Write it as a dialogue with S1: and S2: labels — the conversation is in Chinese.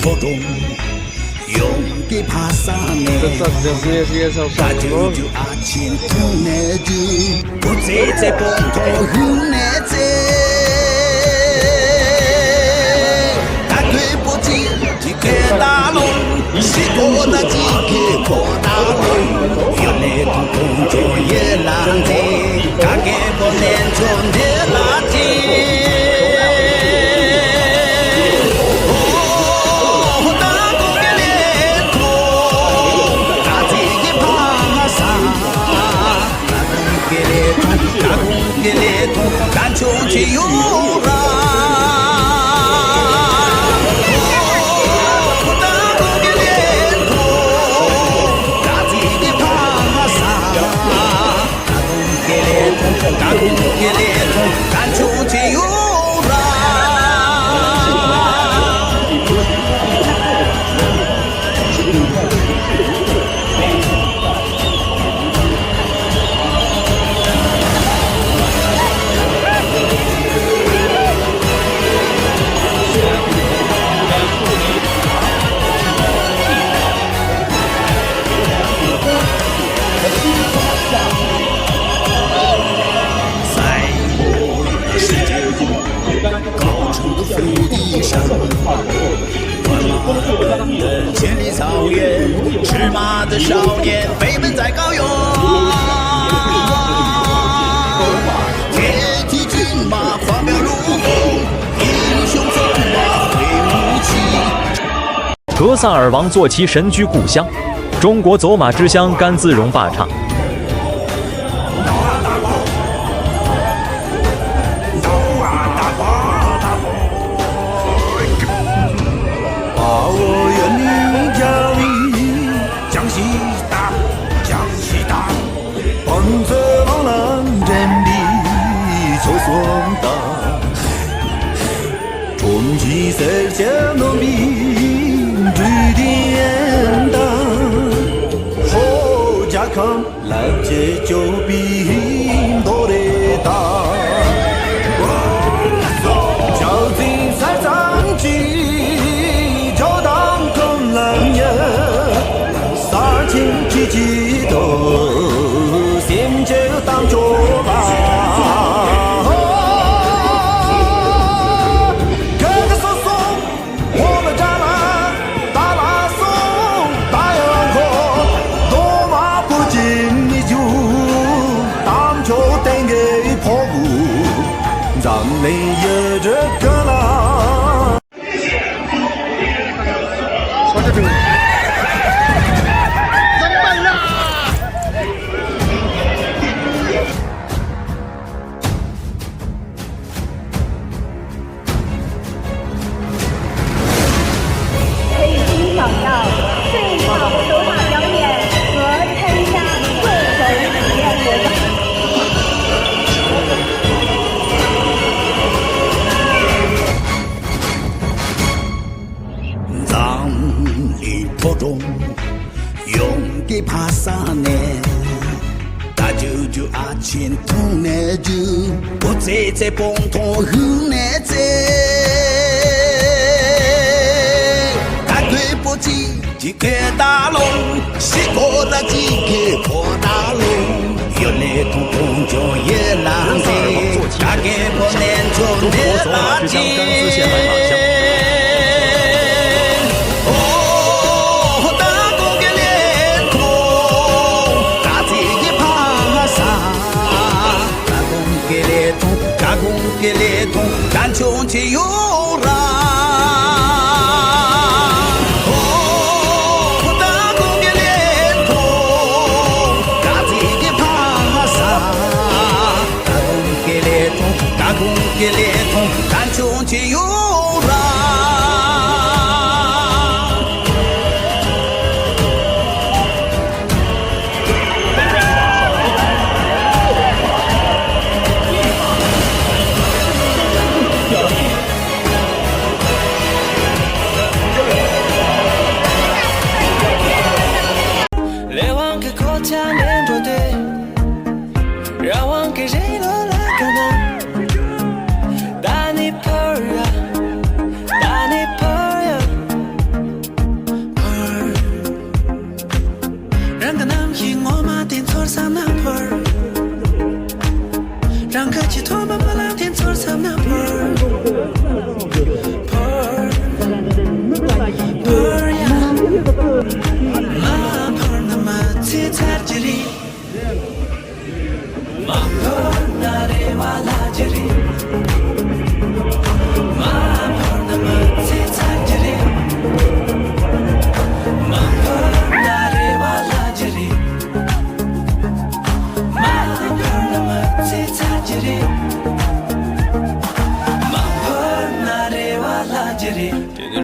S1: 途中用给爬山呢，大舅舅阿亲痛呢就不在崩头很呢在，大腿不紧几个大龙，西过的几个破大龙，原来土空就也烂的，大概不能从的垃圾。咱穷起有啦，大公的脸孔，大自己的爬山，大公的脸孔，咱穷起有啦。高处的飞地上，万马奔腾千里草原，驰马的少年飞奔在高原。铁蹄骏马方彪如风，英雄走马挥武器。
S2: 格萨尔王坐骑神居故乡，中国走马之乡甘孜戎霸唱。
S1: 冲击世界农民最典当，好家康来接救兵多的大，小金山上去就当空狼呀，杀进去几头，先就当作吧。咱们有这个啦。说这个。怎么啦？
S3: 可以欣赏到最好的手法表演和参加各种体验活动。途中用给爬山呢，大舅舅阿亲痛呢就不在崩头很呢在，大腿不紧几个大龙，西过的几个破大龙，原来土空就也烂的，大概不能从的垃圾。